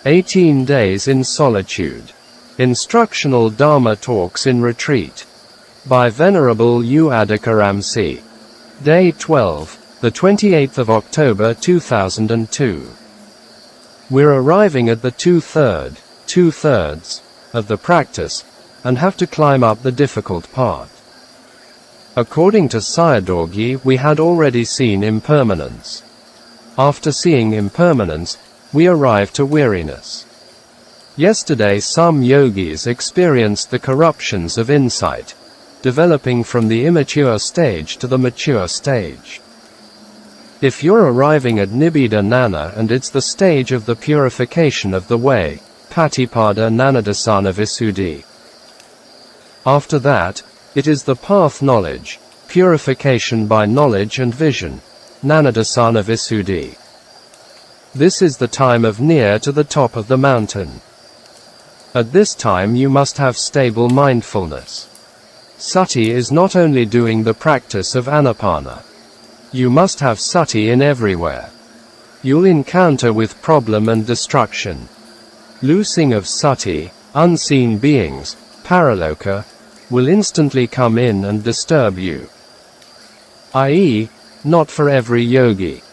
18 Days in Solitude. Instructional Dharma Talks in Retreat. By Venerable Ādiccaramsī. Day 12, the 28th of October 2002. We're arriving at the two-thirds of the practice, and have to climb up the difficult part. According to Solitude, we had already seen impermanence. After seeing impermanence, we arrive to weariness. Yesterday some yogis experienced the corruptions of insight, developing from the immature stage to the mature stage. If you're arriving at Nibbida Nana, and it's the stage of the purification of the way, Patipada Nanadasana Visuddhi. After that, it is the path knowledge, purification by knowledge and vision, Nanadasana Visuddhi. This is the time of near to the top of the mountain. At this time you must have stable mindfulness. Sati is not only doing the practice of anapana. You must have sati in everywhere. You'll encounter with problem and destruction. Loosing of sati, unseen beings, paraloka, will instantly come in and disturb you. I.e., not for every yogi.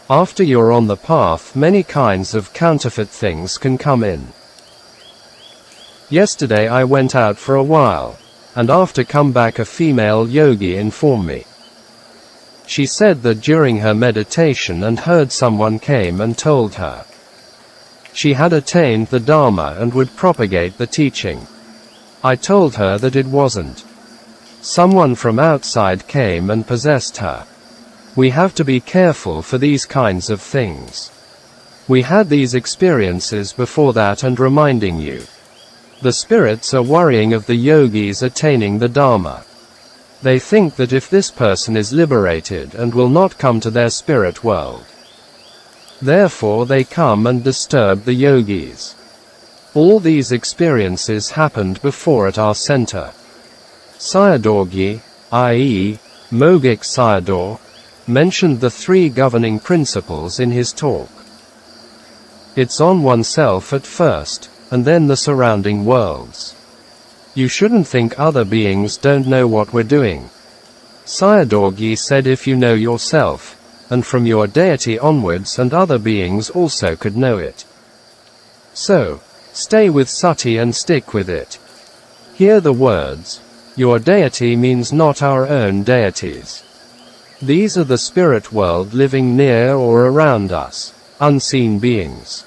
After you're on the path, many kinds of counterfeit things can come in. Yesterday I went out for a while, and after come back a female yogi informed me. She said that during her meditation and heard someone came and told her she had attained the Dhamma and would propagate the teaching. I told her that it wasn't. Someone from outside came and possessed her. We have to be careful for these kinds of things. We had these experiences before that and reminding you. The spirits are worrying of the yogis attaining the Dhamma. They think that if this person is liberated and will not come to their spirit world, therefore they come and disturb the yogis. All these experiences happened before at our center. Sayadaw, i.e., Mogik Sayadaw, mentioned the three governing principles in his talk. It's on oneself at first, and then the surrounding worlds. You shouldn't think other beings don't know what we're doing. Sayadaw said if you know yourself, and from your deity onwards, and other beings also could know it. So, stay with sati and stick with it. Hear the words, your deity means not our own deities. These are the spirit world living near or around us, unseen beings.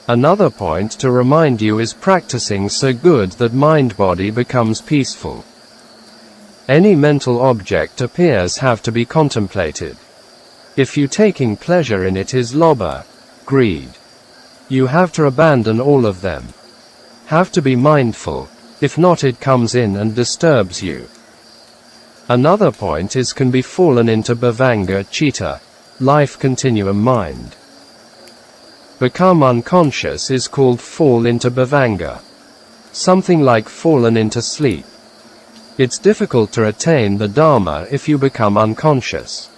Another point to remind you is practicing so good that mind-body becomes peaceful. Any mental object appears have to be contemplated. If you taking pleasure in it is lobha, greed. You have to abandon all of them. Have to be mindful, if not it comes in and disturbs you. Another point is can be fallen into bhavanga chitta, life continuum mind. Become unconscious is called fall into bhavanga. Something like fallen into sleep. It's difficult to attain the Dhamma if you become unconscious.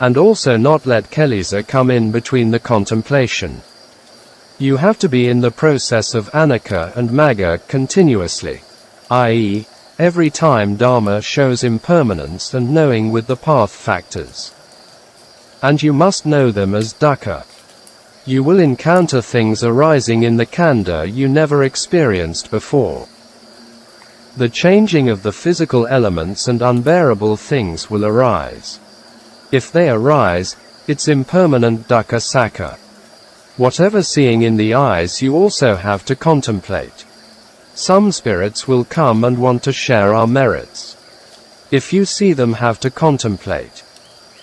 And also not let kilesa come in between the contemplation. You have to be in the process of anicca and magga continuously, i.e., every time Dhamma shows impermanence and knowing with the path factors. And you must know them as dukkha. You will encounter things arising in the khandha you never experienced before. The changing of the physical elements and unbearable things will arise. If they arise, it's impermanent dukkha sakha. Whatever seeing in the eyes you also have to contemplate. Some spirits will come and want to share our merits. If you see them have to contemplate.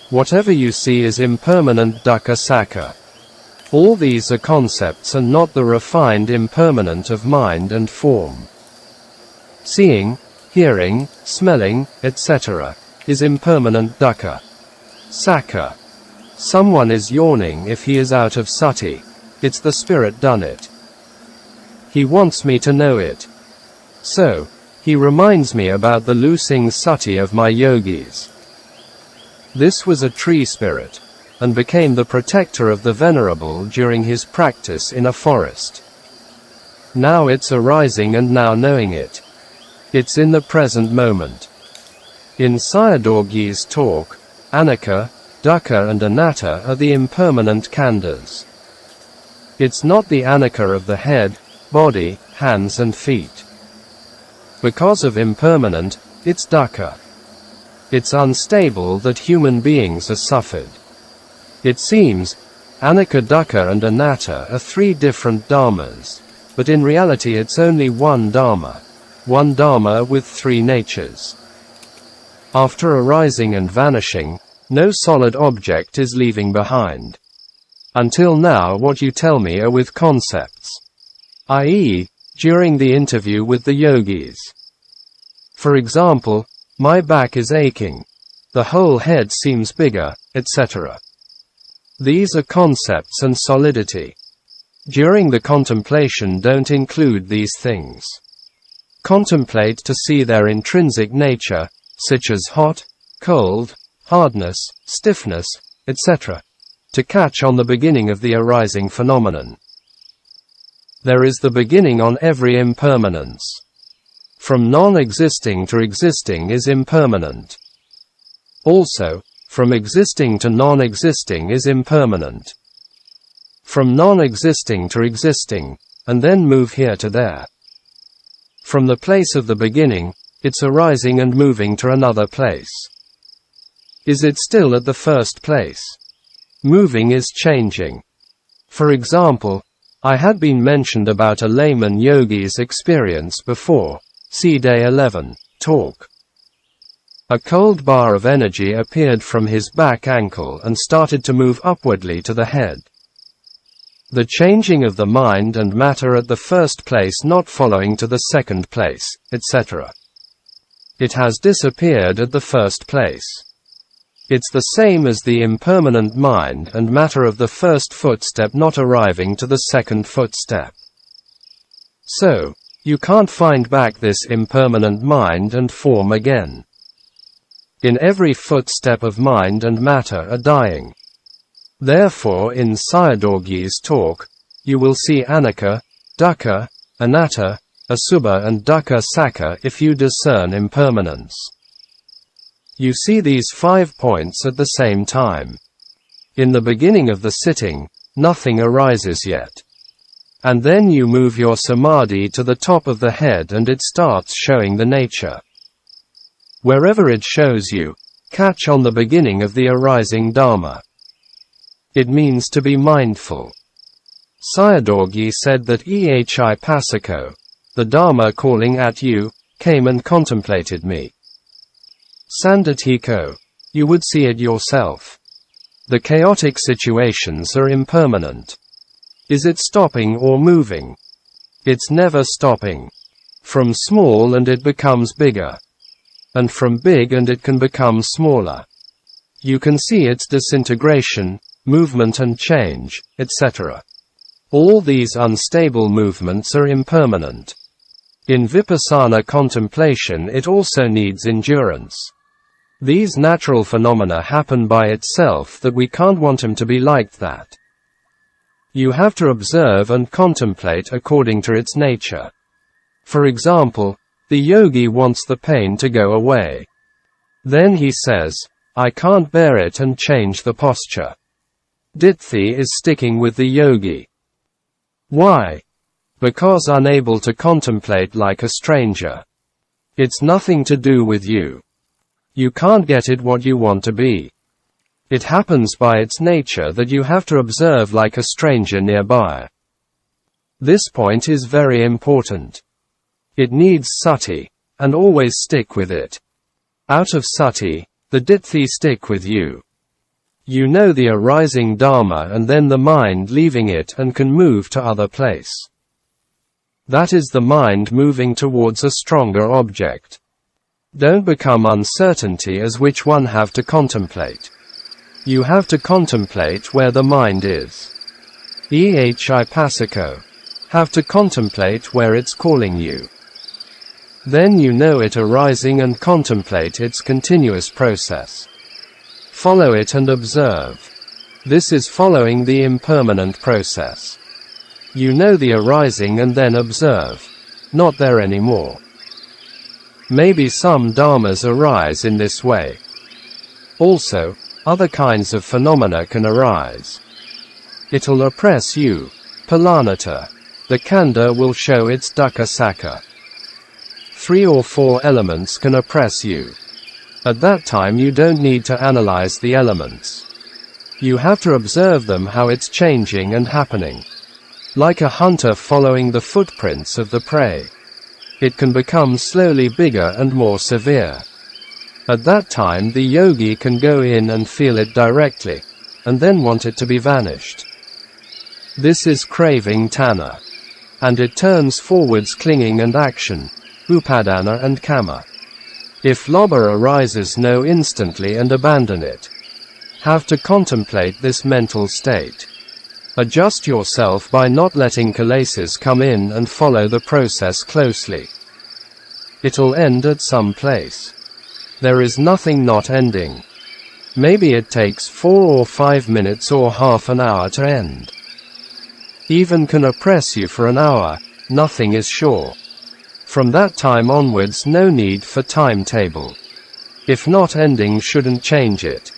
Whatever you see is impermanent dukkha sakha. All these are concepts and not the refined impermanent of mind and form. Seeing, hearing, smelling, etc. is impermanent dukkha sakha. Someone is yawning if he is out of sati. It's the spirit done it. He wants me to know it. So, he reminds me about the loosing sati of my yogis. This was a tree spirit, and became the protector of the Venerable during his practice in a forest. Now it's arising and now knowing it. It's in the present moment. In Sayadawgi's talk, Anicca, Dukkha and Anatta are the impermanent khandhas. It's not the Anicca of the head, body, hands and feet. Because of impermanent, it's Dukkha. It's unstable that human beings are suffered. It seems, Anicca, Dukkha and Anatta are three different dharmas, but in reality it's only one dharma with three natures. After arising and vanishing, no solid object is leaving behind. Until now what you tell me are with concepts. I.e., during the interview with the yogis. For example, my back is aching. The whole head seems bigger, etc. These are concepts and solidity. During the contemplation don't include these things. Contemplate to see their intrinsic nature, such as hot, cold, hardness, stiffness, etc., to catch on the beginning of the arising phenomenon. There is the beginning on every impermanence. From non-existing to existing is impermanent. Also, from existing to non-existing is impermanent. From non-existing to existing, and then move here to there. From the place of the beginning, it's arising and moving to another place. Is it still at the first place? Moving is changing. For example, I had been mentioned about a layman yogi's experience before. See Day 11, talk. A cold bar of energy appeared from his back ankle and started to move upwardly to the head. The changing of the mind and matter at the first place not following to the second place, etc. It has disappeared at the first place. It's the same as the impermanent mind and matter of the first footstep not arriving to the second footstep. So, you can't find back this impermanent mind and form again. In every footstep of mind and matter are dying. Therefore in Sayadawgi's talk, you will see Anicca, Dukkha, Anatta, Asubha and Dukkha Sakka if you discern impermanence. You see these 5 points at the same time. In the beginning of the sitting, nothing arises yet. And then you move your samadhi to the top of the head and it starts showing the nature. Wherever it shows you, catch on the beginning of the arising Dharma. It means to be mindful. Sayadawgi said that Ehi Pasako, the Dharma calling at you, came and contemplated me. Sandatiko, you would see it yourself. The chaotic situations are impermanent. Is it stopping or moving? It's never stopping. From small and it becomes bigger. And from big and it can become smaller. You can see its disintegration, movement and change, etc. All these unstable movements are impermanent. In vipassana contemplation it also needs endurance. These natural phenomena happen by itself that we can't want them to be like that. You have to observe and contemplate according to its nature. For example, the yogi wants the pain to go away. Then he says, I can't bear it and change the posture. Ditthi is sticking with the yogi. Why? Because unable to contemplate like a stranger. It's nothing to do with you. You can't get it what you want to be. It happens by its nature that you have to observe like a stranger nearby. This point is very important. It needs sati, and always stick with it. Out of sati, the ditthi stick with you. You know the arising Dharma and then the mind leaving it and can move to other place. That is the mind moving towards a stronger object. Don't become uncertainty as which one have to contemplate. You have to contemplate where the mind is. Ehi Pasako. Have to contemplate where it's calling you. Then you know it arising and contemplate its continuous process. Follow it and observe. This is following the impermanent process. You know the arising and then observe. Not there anymore. Maybe some dharmas arise in this way. Also, other kinds of phenomena can arise. It'll oppress you. Palanata. The khandha will show its dukkha sakha. 3 or 4 elements can oppress you. At that time you don't need to analyze the elements. You have to observe them, how it's changing and happening. Like a hunter following the footprints of the prey. It can become slowly bigger and more severe. At that time the yogi can go in and feel it directly, and then want it to be vanished. This is craving tanha. And it turns forwards clinging and action, upadana and kama. If lobha arises, know instantly and abandon it. Have to contemplate this mental state. Adjust yourself by not letting kilesas come in and follow the process closely. It'll end at some place. There is nothing not ending. Maybe it takes 4 or 5 minutes or half an hour to end. Even can oppress you for an hour, nothing is sure. From that time onwards no need for timetable. If not ending shouldn't change it.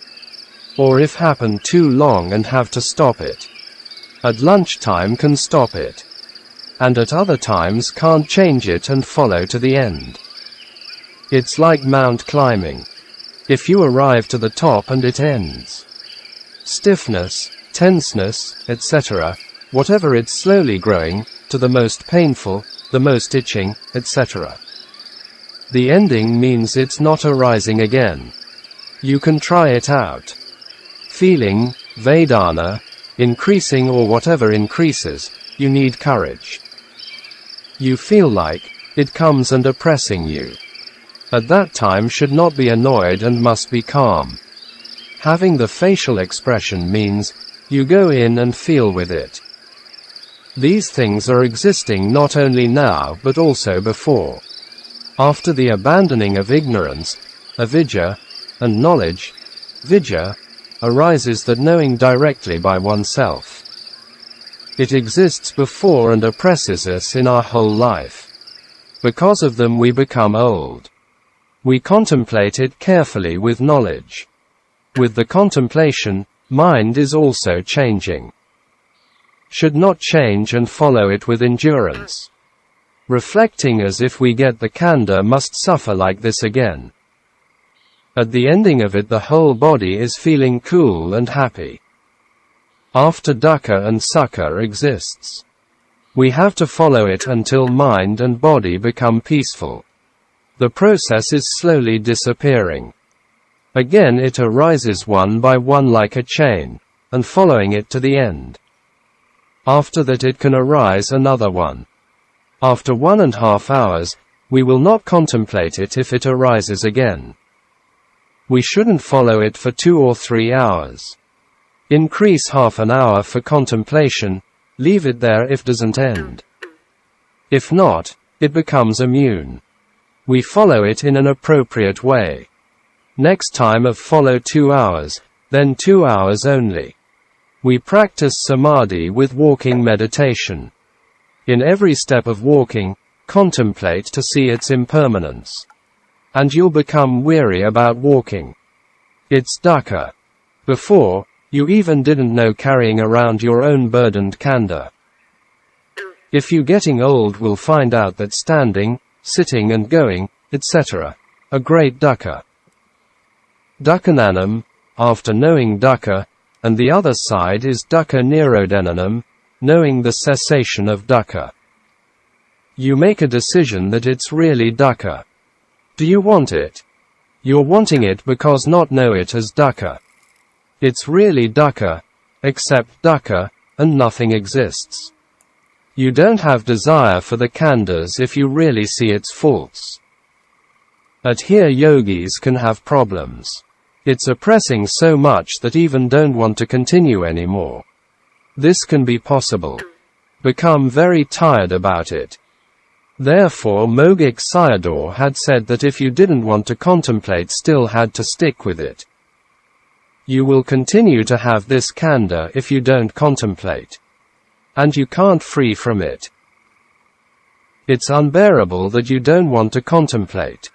Or if happen too long and have to stop it. At lunchtime can stop it. And at other times can't change it and follow to the end. It's like mount climbing. If you arrive to the top and it ends. Stiffness, tenseness, etc., whatever it's slowly growing, to the most painful, the most itching, etc. The ending means it's not arising again. You can try it out. Feeling, Vedana, increasing or whatever increases, you need courage. You feel like it comes and oppressing you. At that time should not be annoyed and must be calm. Having the facial expression means, you go in and feel with it. These things are existing not only now but also before. After the abandoning of ignorance, avidya, and knowledge, vidya, arises that knowing directly by oneself. It exists before and oppresses us in our whole life. Because of them we become old. We contemplate it carefully with knowledge. With the contemplation, mind is also changing. Should not change and follow it with endurance. Reflecting as if we get the khandha must suffer like this again. At the ending of it the whole body is feeling cool and happy. After dukkha and sukha exists. We have to follow it until mind and body become peaceful. The process is slowly disappearing. Again it arises one by one like a chain, and following it to the end. After that it can arise another one. After 1.5 hours, we will not contemplate it if it arises again. We shouldn't follow it for 2 or 3 hours. Increase half an hour for contemplation, leave it there if doesn't end. If not, it becomes immune. We follow it in an appropriate way. Next time of follow 2 hours, then 2 hours only. We practice samadhi with walking meditation. In every step of walking, contemplate to see its impermanence. And you'll become weary about walking. It's dukkha. Before, you even didn't know carrying around your own burdened khandha. If you getting old will find out that standing, sitting and going, etc., are great dukkha. Dukkhananam, after knowing dukkha, and the other side is dukkha nirodhananam, knowing the cessation of dukkha. You make a decision that it's really dukkha. Do you want it? You're wanting it because not know it as dukkha. It's really dukkha, except dukkha, and nothing exists. You don't have desire for the khandhas if you really see its faults. At here yogis can have problems. It's oppressing so much that even don't want to continue anymore. This can be possible. Become very tired about it. Therefore Mogik Sayadaw had said that if you didn't want to contemplate still had to stick with it. You will continue to have this candor if you don't contemplate. And you can't free from it. It's unbearable that you don't want to contemplate.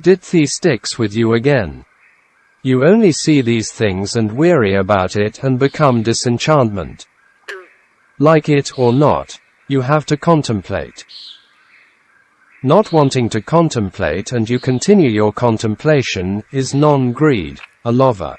Ditthi sticks with you again. You only see these things and weary about it and become disenchantment. Like it or not, you have to contemplate. Not wanting to contemplate and you continue your contemplation is non-greed, alova.